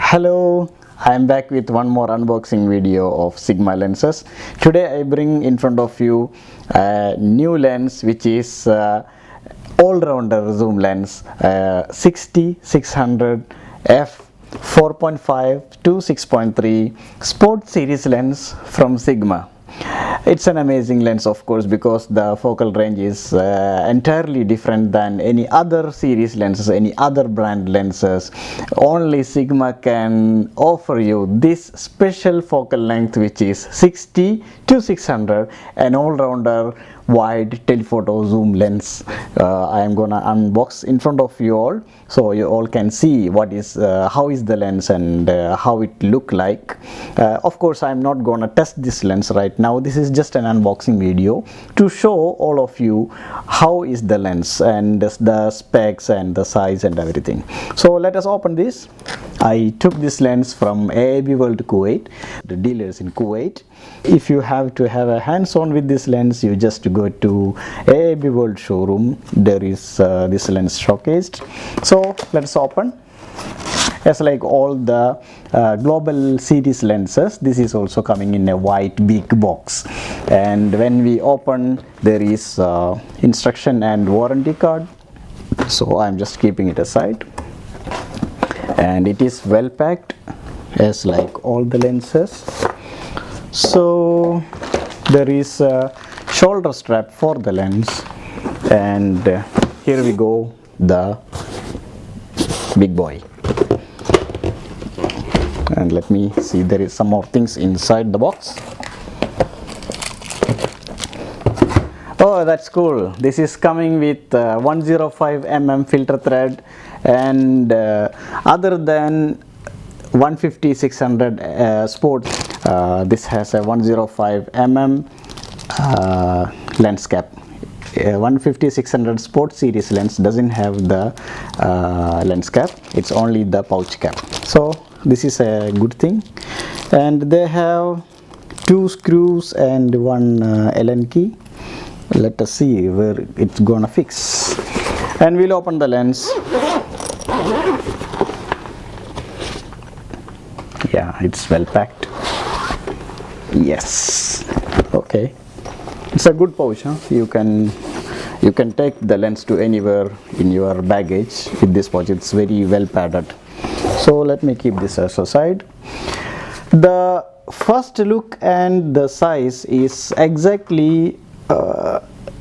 Hello, I am back with one more unboxing video of Sigma lenses. Today I bring in front of you a new lens which is all-rounder zoom lens 60-600 f 4.5 to 6.3 Sport series lens from Sigma. It's an amazing lens, of course, because the focal range is entirely different than any other series lenses, any other brand lenses. Only Sigma can offer you this special focal length, which is 60 to 600, an all-rounder wide telephoto zoom lens. I am gonna unbox in front of you all, so you all can see what is how is the lens and how it look like. Of course, I am not gonna test this lens right now. This is just an unboxing video to show all of you how is the lens and the specs and the size and everything. So let us open this. I took this lens from AAB World Kuwait, the dealers in Kuwait. If you have to have a hands-on with this lens, you just go to AAB World showroom. There is this lens showcased. So let's open. As like all the global series lenses, this is also coming in a white big box, and when we open, there is instruction and warranty card. So I'm just keeping it aside, and it is well packed as like all the lenses. So there is a shoulder strap for the lens, and here we go, the big boy. And let me see, there is some more things inside the box. Oh, that's cool. This is coming with 105 mm filter thread, and other than 150-600 sport, this has a 105 mm lens cap. 150-600 sport series lens doesn't have the lens cap, it's only the pouch cap. So this is a good thing, and they have 2 screws and 1 Allen key. Let us see where it's gonna fix, and we'll open the lens. Yeah, it's well packed. Yes, okay, it's a good pouch, huh? You can take the lens to anywhere in your baggage with this pouch. It's very well padded. So let me keep this aside. The first look and the size is exactly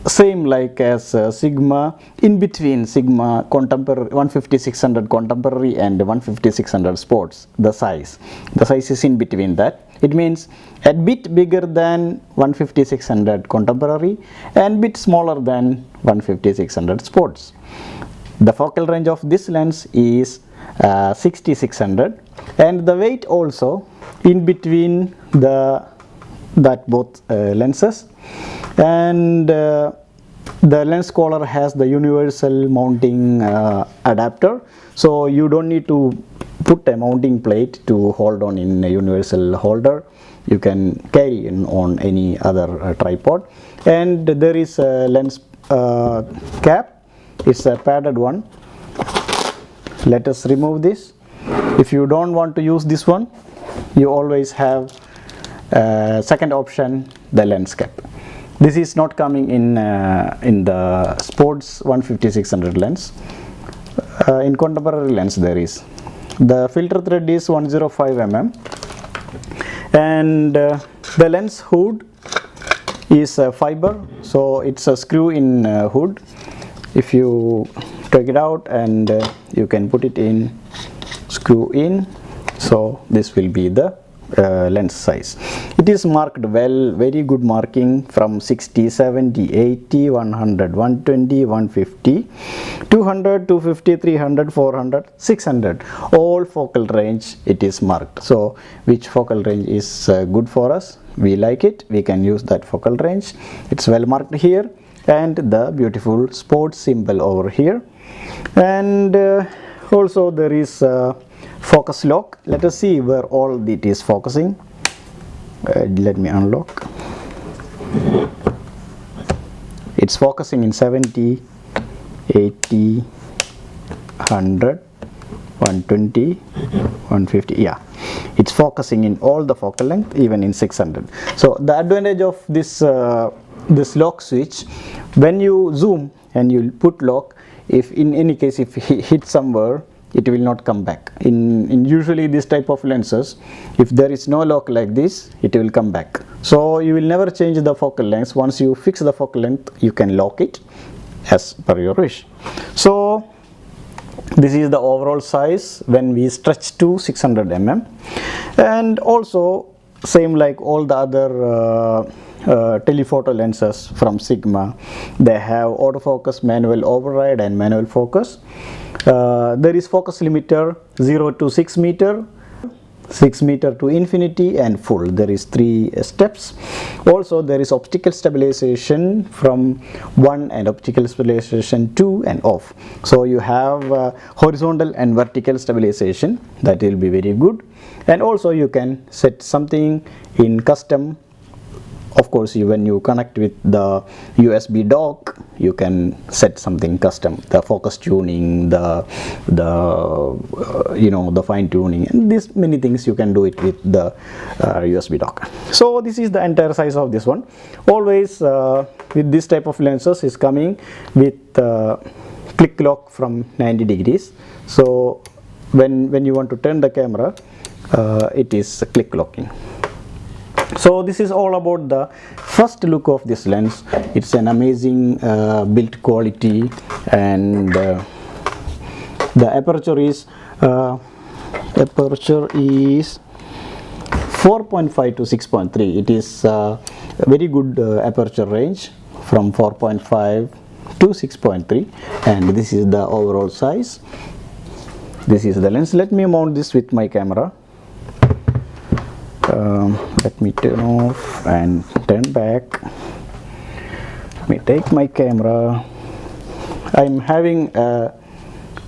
same like as Sigma, in between Sigma contemporary 150-600 contemporary and 150-600 sports. The size is in between that. It means a bit bigger than 150-600 contemporary and bit smaller than 150-600 sports. The focal range of this lens is 60-600, and the weight also in between that both lenses. And the lens collar has the universal mounting adapter, so you don't need to put a mounting plate to hold on in a universal holder. You can carry in on any other tripod. And there is a lens cap. It's a padded one. Let us remove this. If you don't want to use this one, you always have second option, the lens cap. This is not coming in the sports 150-600 lens. In contemporary lens there is. The filter thread is 105 mm, and the lens hood is fiber, so it's a screw in hood. If you take it out, and you can put it in, screw in. So this will be the lens size. It is marked well, very good marking, from 60, 70, 80, 100, 120, 150, 200, 250, 300, 400, 600. All focal range it is marked. So which focal range is good for us, we like it, we can use that focal range. It's well marked here, and the beautiful sports symbol over here. And also there is focus lock. Let us see where all it is focusing. Let me unlock. It's focusing in 70, 80, 100, 120, 150. Yeah, it's focusing in all the focal length, even in 600. So the advantage of this this lock switch, when you zoom and you put lock, if in any case if hit somewhere, it will not come back. In usually this type of lenses, if there is no lock like this, it will come back. So you will never change the focal length. Once you fix the focal length, you can lock it as per your wish. So this is the overall size when we stretch to 600 mm, and also same like all the other telephoto lenses from Sigma, they have autofocus, manual override and manual focus. There is focus limiter 0 to 6 meter, 6 meter to infinity, and full. There is 3 steps. Also there is optical stabilization from 1 and optical stabilization 2 and off. So you have horizontal and vertical stabilization, that will be very good. And also you can set something in custom. Of course, when you connect with the USB dock, you can set something custom, the focus tuning, the fine tuning, and this many things you can do it with the USB dock. So this is the entire size of this one. Always with this type of lenses is coming with click lock from 90 degrees. So when you want to turn the camera, it is click locking. So this is all about the first look of this lens. It's an amazing build quality, and the aperture is 4.5 to 6.3. It is a very good aperture range from 4.5 to 6.3, and this is the overall size. This is the lens. Let me mount this with my camera. Let me turn off and turn back. Let me take my camera. I'm having a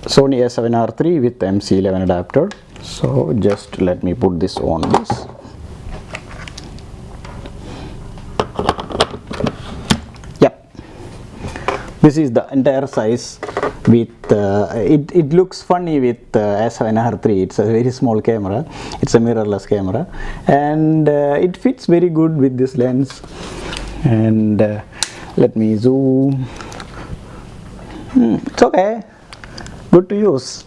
Sony A7R III with MC11 adapter. So just let me put this on this. Yep. This is the entire size. With it looks funny with A7R III. It's a very small camera. It's a mirrorless camera, and it fits very good with this lens. And let me zoom. It's okay, good to use.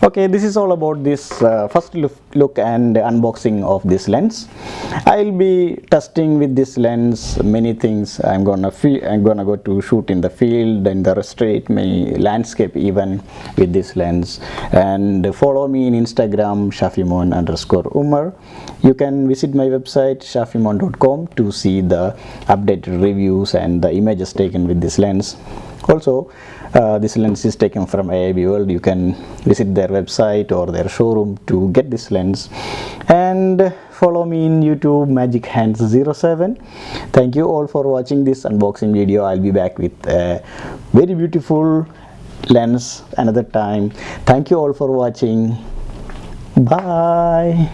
Okay, this is all about this first look and unboxing of this lens. I'll be testing with this lens many things. I'm gonna go to shoot in the field, in the street, many landscape even with this lens. And follow me in Instagram, shafimon_umar. You can visit my website shafimon.com to see the updated reviews and the images taken with this lens. Also, this lens is taken from AIB World. You can visit their website or their showroom to get this lens. And follow me in YouTube, Magic Hands 07. Thank you all for watching this unboxing video. I'll be back with a very beautiful lens another time. Thank you all for watching. Bye.